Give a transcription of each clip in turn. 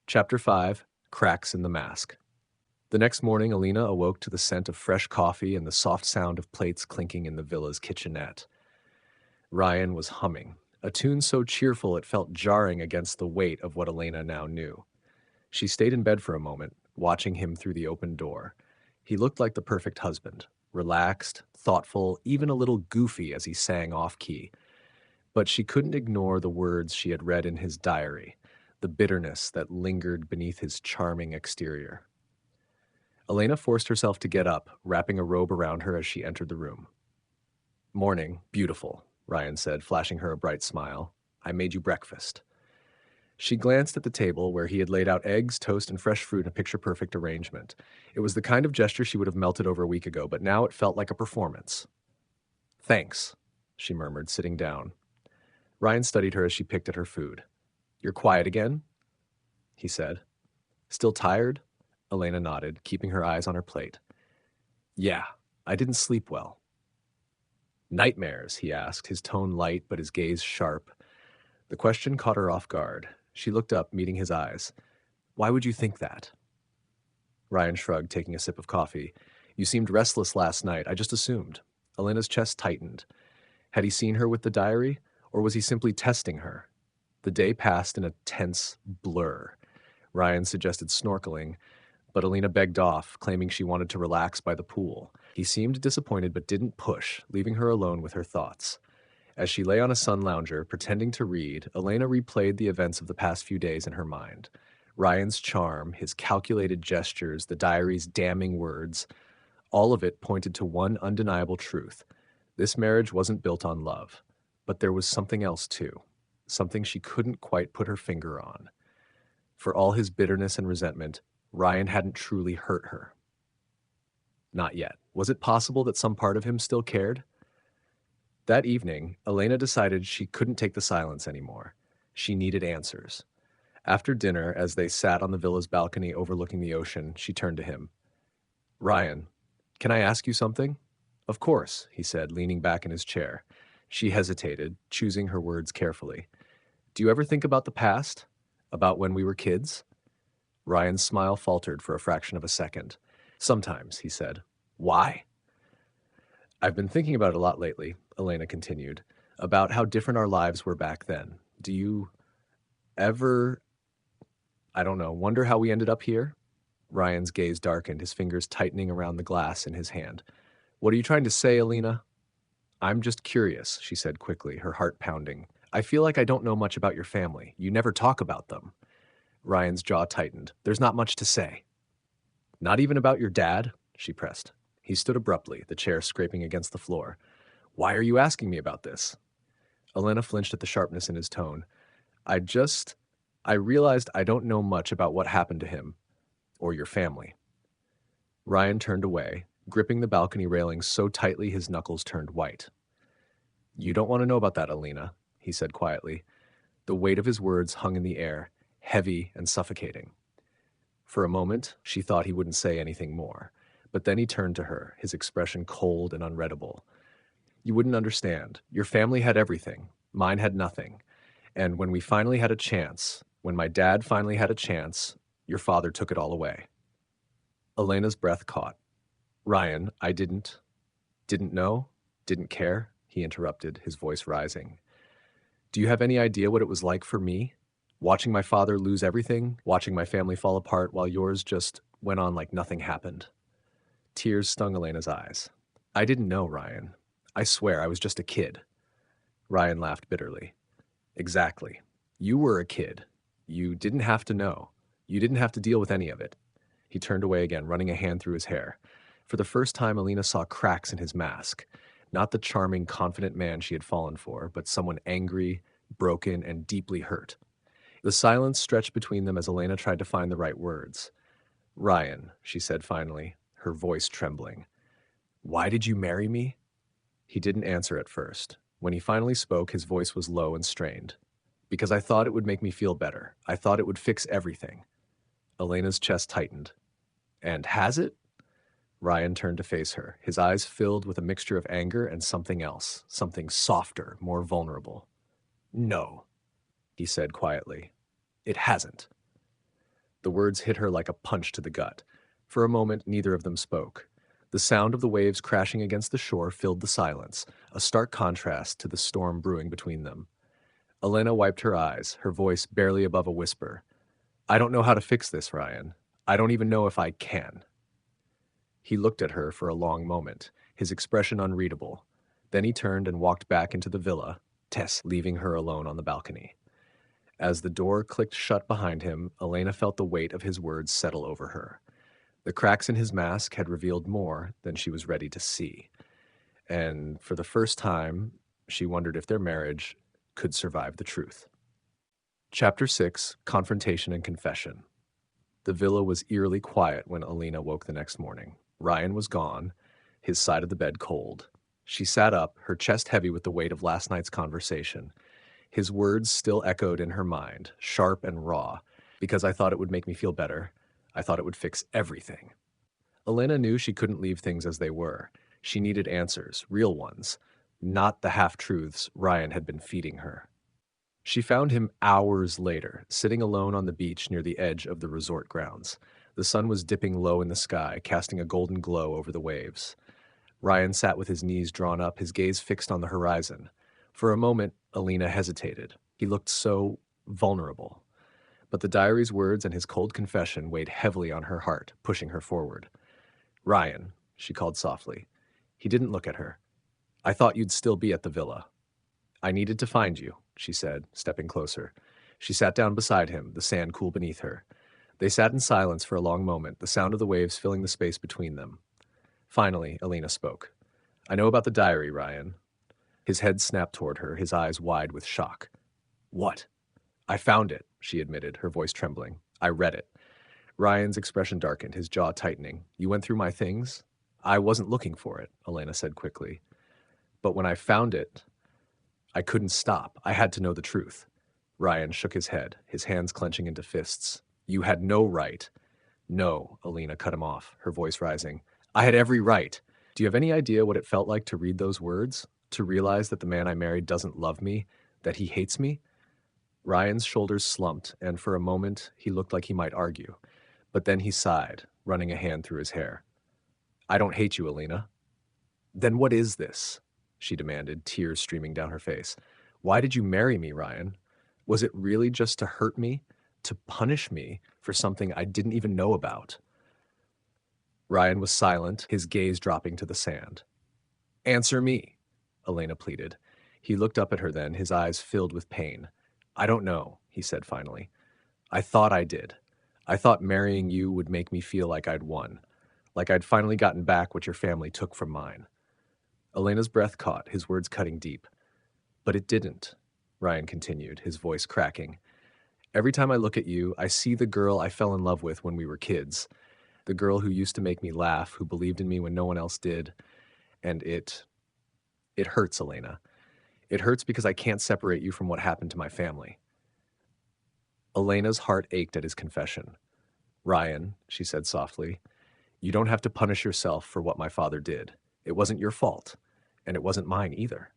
Chapter 5, Cracks in the Mask. The next morning, Alina awoke to the scent of fresh coffee and the soft sound of plates clinking in the villa's kitchenette. Ryan was humming, a tune so cheerful it felt jarring against the weight of what Elena now knew. She stayed in bed for a moment, watching him through the open door. He looked like the perfect husband, relaxed, thoughtful, even a little goofy as he sang off-key. But she couldn't ignore the words she had read in his diary, the bitterness that lingered beneath his charming exterior. Elena forced herself to get up, wrapping a robe around her as she entered the room. "Morning, beautiful," Ryan said, flashing her a bright smile. "I made you breakfast." She glanced at the table where he had laid out eggs, toast, and fresh fruit in a picture-perfect arrangement. It was the kind of gesture she would have melted over a week ago, but now it felt like a performance. "Thanks," she murmured, sitting down. Ryan studied her as she picked at her food. "You're quiet again?" he said. "Still tired?" Elena nodded, keeping her eyes on her plate. "Yeah, I didn't sleep well." "Nightmares?" he asked, his tone light but his gaze sharp. The question caught her off guard. She looked up, meeting his eyes. "Why would you think that?" Ryan shrugged, taking a sip of coffee. "You seemed restless last night. I just assumed." Elena's chest tightened. Had he seen her with the diary, or was he simply testing her? The day passed in a tense blur. Ryan suggested snorkeling, but Elena begged off, claiming she wanted to relax by the pool. He seemed disappointed but didn't push, leaving her alone with her thoughts. As she lay on a sun lounger, pretending to read, Elena replayed the events of the past few days in her mind. Ryan's charm, his calculated gestures, the diary's damning words, all of it pointed to one undeniable truth. This marriage wasn't built on love, but there was something else too, something she couldn't quite put her finger on. For all his bitterness and resentment, Ryan hadn't truly hurt her. Not yet. Was it possible that some part of him still cared? That evening, Elena decided she couldn't take the silence anymore. She needed answers. After dinner, as they sat on the villa's balcony overlooking the ocean, she turned to him. "Ryan, can I ask you something?" "Of course," he said, leaning back in his chair. She hesitated, choosing her words carefully. "Do you ever think about the past? About when we were kids?" Ryan's smile faltered for a fraction of a second. "Sometimes," he said. "Why?" "I've been thinking about it a lot lately," Elena continued, "about how different our lives were back then. Do you ever, I don't know, wonder how we ended up here?" Ryan's gaze darkened, his fingers tightening around the glass in his hand. "What are you trying to say, Elena?" "I'm just curious," she said quickly, her heart pounding. "I feel like I don't know much about your family. You never talk about them." Ryan's jaw tightened. "There's not much to say." "Not even about your dad?" she pressed. He stood abruptly, the chair scraping against the floor. "Why are you asking me about this?" Elena flinched at the sharpness in his tone. I realized I don't know much about what happened to him, or your family." Ryan turned away, gripping the balcony railing so tightly his knuckles turned white. "You don't want to know about that, Elena," he said quietly. The weight of his words hung in the air, heavy and suffocating. For a moment, she thought he wouldn't say anything more, but then he turned to her, his expression cold and unreadable. "You wouldn't understand. Your family had everything. Mine had nothing. And when we finally had a chance, when my dad finally had a chance, your father took it all away." Elena's breath caught. "Ryan, I didn't know, didn't care," he interrupted, his voice rising. "Do you have any idea what it was like for me? Watching my father lose everything, watching my family fall apart while yours just went on like nothing happened." Tears stung Elena's eyes. "I didn't know, Ryan. I swear I was just a kid." Ryan laughed bitterly. "Exactly. You were a kid. You didn't have to know. You didn't have to deal with any of it." He turned away again, running a hand through his hair. For the first time, Elena saw cracks in his mask. Not the charming, confident man she had fallen for, but someone angry, broken, and deeply hurt. The silence stretched between them as Elena tried to find the right words. "Ryan," she said finally, her voice trembling. "Why did you marry me?" He didn't answer at first. When he finally spoke, his voice was low and strained. "Because I thought it would make me feel better. I thought it would fix everything." Elena's chest tightened. "And has it?" Ryan turned to face her, his eyes filled with a mixture of anger and something else, something softer, more vulnerable. "No," he said quietly. "It hasn't." The words hit her like a punch to the gut. For a moment, neither of them spoke. The sound of the waves crashing against the shore filled the silence, a stark contrast to the storm brewing between them. Elena wiped her eyes, her voice barely above a whisper. I don't know how to fix this, Ryan. I don't even know if I can. He looked at her for a long moment, his expression unreadable. Then he turned and walked back into the villa, Tess leaving her alone on the balcony. As the door clicked shut behind him, Elena felt the weight of his words settle over her. The cracks in his mask had revealed more than she was ready to see. And for the first time, she wondered if their marriage could survive the truth. Chapter 6, Confrontation and Confession. The villa was eerily quiet when Elena woke the next morning. Ryan was gone, his side of the bed cold. She sat up, her chest heavy with the weight of last night's conversation. His words still echoed in her mind, sharp and raw. Because I thought it would make me feel better. I thought it would fix everything. Elena knew she couldn't leave things as they were. She needed answers, real ones, not the half-truths Ryan had been feeding her. She found him hours later, sitting alone on the beach near the edge of the resort grounds. The sun was dipping low in the sky, casting a golden glow over the waves. Ryan sat with his knees drawn up, his gaze fixed on the horizon. For a moment, Elena hesitated. He looked so vulnerable. But the diary's words and his cold confession weighed heavily on her heart, pushing her forward. Ryan, she called softly. He didn't look at her. I thought you'd still be at the villa. I needed to find you, she said, stepping closer. She sat down beside him, the sand cool beneath her. They sat in silence for a long moment, the sound of the waves filling the space between them. Finally, Elena spoke. I know about the diary, Ryan. His head snapped toward her, his eyes wide with shock. What? I found it, she admitted, her voice trembling. I read it. Ryan's expression darkened, his jaw tightening. You went through my things? I wasn't looking for it, Elena said quickly. But when I found it, I couldn't stop. I had to know the truth. Ryan shook his head, his hands clenching into fists. You had no right. No, Elena cut him off, her voice rising. I had every right. Do you have any idea what it felt like to read those words? To realize that the man I married doesn't love me? That he hates me? Ryan's shoulders slumped, and for a moment he looked like he might argue. But then he sighed, running a hand through his hair. I don't hate you, Elena. Then what is this? She demanded, tears streaming down her face. Why did you marry me, Ryan? Was it really just to hurt me? To punish me for something I didn't even know about? Ryan was silent, his gaze dropping to the sand. Answer me, Elena pleaded. He looked up at her then, his eyes filled with pain. I don't know, he said finally. I thought I did. I thought marrying you would make me feel like I'd won, like I'd finally gotten back what your family took from mine. Elena's breath caught, his words cutting deep. But it didn't, Ryan continued, his voice cracking. Every time I look at you, I see the girl I fell in love with when we were kids. The girl who used to make me laugh, who believed in me when no one else did. And it hurts, Elena. It hurts because I can't separate you from what happened to my family. Elena's heart ached at his confession. Ryan, she said softly, you don't have to punish yourself for what my father did. It wasn't your fault, and it wasn't mine either.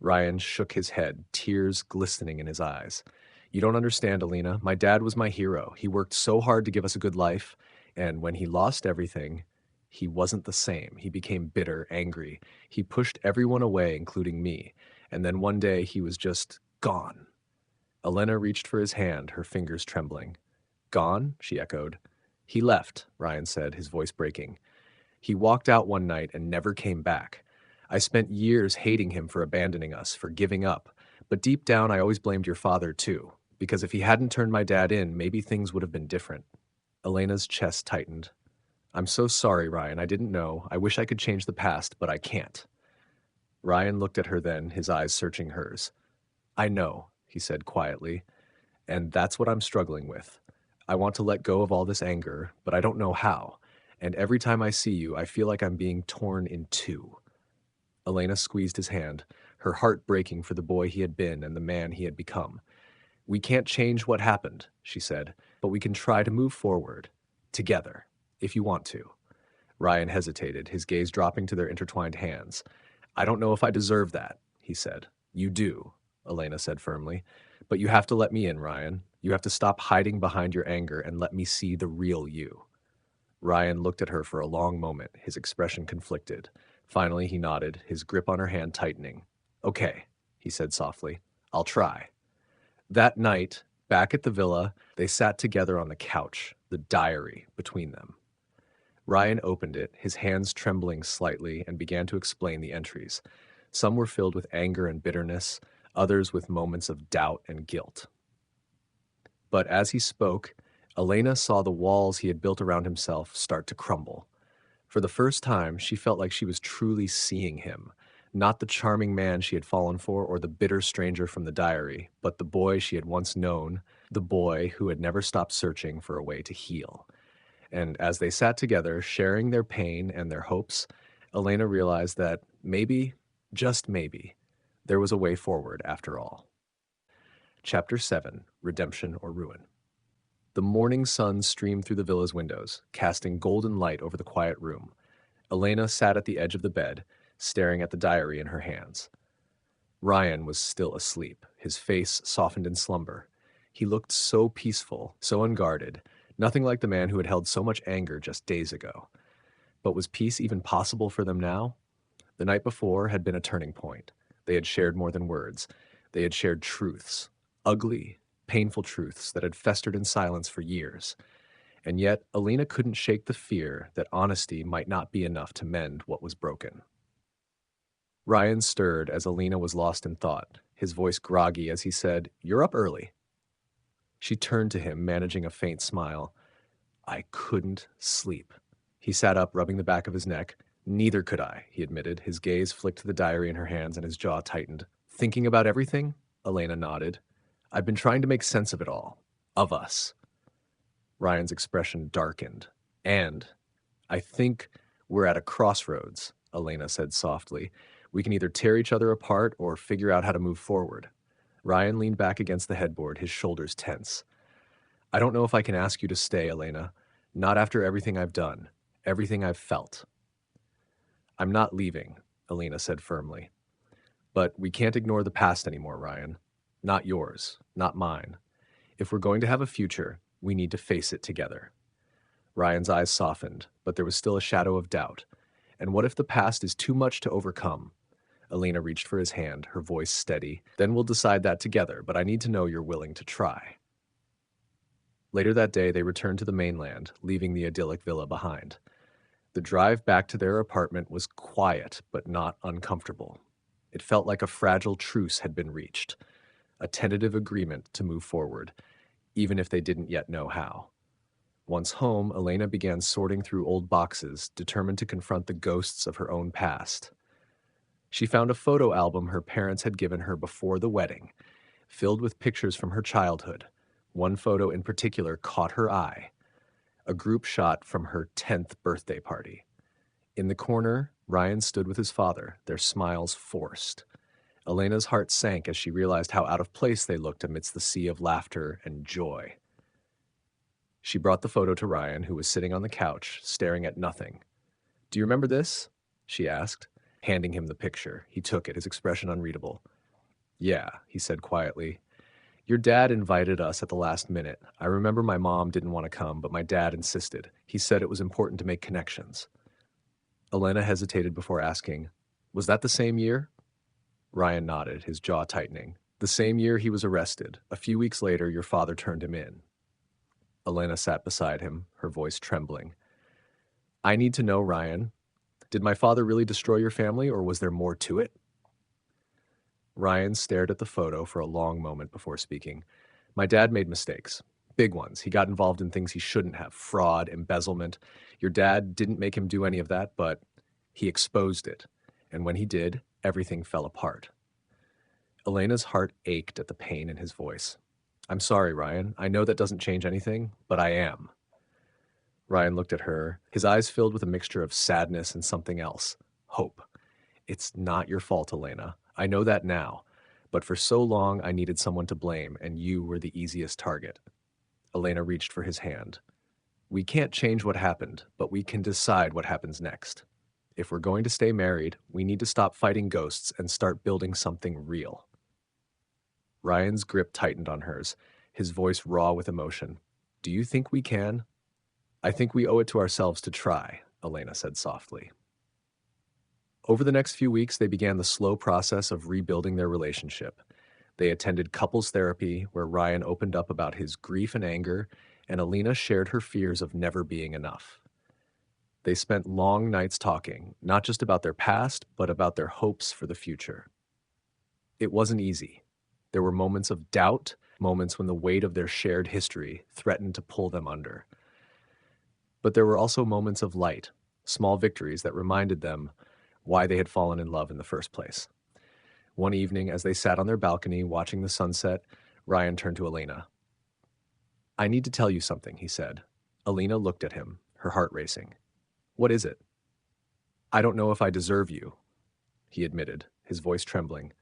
Ryan shook his head, tears glistening in his eyes. You don't understand, Elena. My dad was my hero. He worked so hard to give us a good life, and when he lost everything, he wasn't the same. He became bitter, angry. He pushed everyone away, including me, and then one day he was just gone. Elena reached for his hand, her fingers trembling. Gone? She echoed. He left, Ryan said, his voice breaking. He walked out one night and never came back. I spent years hating him for abandoning us, for giving up. But deep down, I always blamed your father, too. Because if he hadn't turned my dad in, maybe things would have been different. Elena's chest tightened. I'm so sorry, Ryan. I didn't know. I wish I could change the past, but I can't. Ryan looked at her then, his eyes searching hers. I know, he said quietly, and that's what I'm struggling with. I want to let go of all this anger, but I don't know how. And every time I see you, I feel like I'm being torn in two. Elena squeezed his hand, her heart breaking for the boy he had been and the man he had become. We can't change what happened, she said, but we can try to move forward, together, if you want to. Ryan hesitated, his gaze dropping to their intertwined hands. I don't know if I deserve that, he said. You do, Elena said firmly, but you have to let me in, Ryan. You have to stop hiding behind your anger and let me see the real you." Ryan looked at her for a long moment, his expression conflicted. Finally, he nodded, his grip on her hand tightening. "Okay," he said softly. "I'll try." That night, back at the villa, they sat together on the couch, the diary between them. Ryan opened it, his hands trembling slightly, and began to explain the entries. Some were filled with anger and bitterness, others with moments of doubt and guilt. But as he spoke, Elena saw the walls he had built around himself start to crumble. For the first time, she felt like she was truly seeing him, not the charming man she had fallen for or the bitter stranger from the diary, but the boy she had once known, the boy who had never stopped searching for a way to heal. And as they sat together, sharing their pain and their hopes, Elena realized that maybe, just maybe, there was a way forward after all. Chapter 7: Redemption or Ruin. The morning sun streamed through the villa's windows, casting golden light over the quiet room. Elena sat at the edge of the bed, staring at the diary in her hands. Ryan was still asleep, his face softened in slumber. He looked so peaceful, so unguarded, nothing like the man who had held so much anger just days ago. But was peace even possible for them now? The night before had been a turning point. They had shared more than words. They had shared truths, ugly, painful truths that had festered in silence for years. And yet, Elena couldn't shake the fear that honesty might not be enough to mend what was broken. Ryan stirred as Elena was lost in thought, his voice groggy as he said, "You're up early." She turned to him, managing a faint smile. "I couldn't sleep." He sat up, rubbing the back of his neck. "Neither could I," he admitted. His gaze flicked to the diary in her hands and his jaw tightened. "Thinking about everything?" Elena nodded. "I've been trying to make sense of it all. Of us." Ryan's expression darkened. "And I think we're at a crossroads," Elena said softly. "We can either tear each other apart or figure out how to move forward." Ryan leaned back against the headboard, his shoulders tense. "I don't know if I can ask you to stay, Elena. Not after everything I've done, everything I've felt." "I'm not leaving," Elena said firmly. "But we can't ignore the past anymore, Ryan. Not yours, not mine. If we're going to have a future, we need to face it together." Ryan's eyes softened, but there was still a shadow of doubt. "And what if the past is too much to overcome?" Elena reached for his hand, her voice steady. "Then we'll decide that together, but I need to know you're willing to try." Later that day, they returned to the mainland, leaving the idyllic villa behind. The drive back to their apartment was quiet, but not uncomfortable. It felt like a fragile truce had been reached, a tentative agreement to move forward, even if they didn't yet know how. Once home, Elena began sorting through old boxes, determined to confront the ghosts of her own past. She found a photo album her parents had given her before the wedding, filled with pictures from her childhood. One photo in particular caught her eye, a group shot from her 10th birthday party. In the corner, Ryan stood with his father, their smiles forced. Elena's heart sank as she realized how out of place they looked amidst the sea of laughter and joy. She brought the photo to Ryan, who was sitting on the couch, staring at nothing. "Do you remember this?" she asked, handing him the picture. He took it, his expression unreadable. "Yeah," he said quietly. "Your dad invited us at the last minute. I remember my mom didn't want to come, but my dad insisted. He said it was important to make connections." Elena hesitated before asking, "Was that the same year?" Ryan nodded, his jaw tightening. "The same year he was arrested. A few weeks later, your father turned him in." Elena sat beside him, her voice trembling. "I need to know, Ryan. Did my father really destroy your family, or was there more to it?" Ryan stared at the photo for a long moment before speaking. "My dad made mistakes. Big ones. He got involved in things he shouldn't have. Fraud, embezzlement. Your dad didn't make him do any of that, but he exposed it. And when he did, everything fell apart." Elena's heart ached at the pain in his voice. "I'm sorry, Ryan. I know that doesn't change anything, but I am." Ryan looked at her, his eyes filled with a mixture of sadness and something else. Hope. "It's not your fault, Elena. I know that now. But for so long, I needed someone to blame, and you were the easiest target." Elena reached for his hand. "We can't change what happened, but we can decide what happens next. If we're going to stay married, we need to stop fighting ghosts and start building something real." Ryan's grip tightened on hers, his voice raw with emotion. Do you think we can? I think we owe it to ourselves to try, Elena said softly. Over the next few weeks, they began the slow process of rebuilding their relationship. They attended couples therapy, where Ryan opened up about his grief and anger, and Alina shared her fears of never being enough. They spent long nights talking, not just about their past, but about their hopes for the future. It wasn't easy. There were moments of doubt, moments when the weight of their shared history threatened to pull them under. But there were also moments of light, small victories that reminded them why they had fallen in love in the first place. One evening, as they sat on their balcony watching the sunset, Ryan turned to Elena. I need to tell you something, he said. Elena looked at him, her heart racing. What is it? I don't know if I deserve you, he admitted, his voice trembling.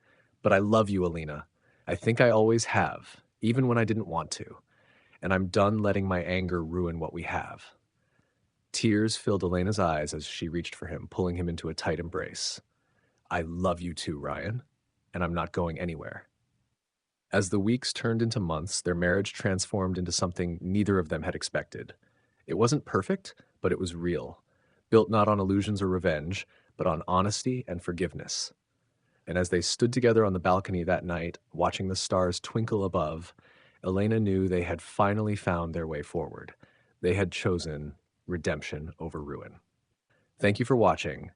But I love you, Elena. I think I always have, even when I didn't want to. And I'm done letting my anger ruin what we have. Tears filled Elena's eyes as she reached for him, pulling him into a tight embrace. I love you too, Ryan, and I'm not going anywhere. As the weeks turned into months, their marriage transformed into something neither of them had expected. It wasn't perfect, but it was real, built not on illusions or revenge, but on honesty and forgiveness. And as they stood together on the balcony that night, watching the stars twinkle above, Elena knew they had finally found their way forward. They had chosen redemption over ruin. Thank you for watching.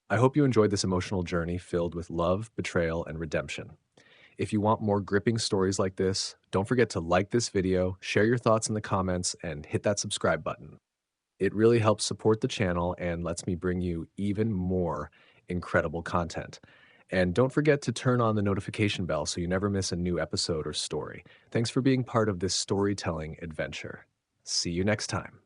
I hope you enjoyed this emotional journey filled with love, betrayal, and redemption. If you want more gripping stories like this, don't forget to like this video, share your thoughts in the comments, and hit that subscribe button. It really helps support the channel and lets me bring you even more incredible content. And don't forget to turn on the notification bell so you never miss a new episode or story. Thanks for being part of this storytelling adventure. See you next time.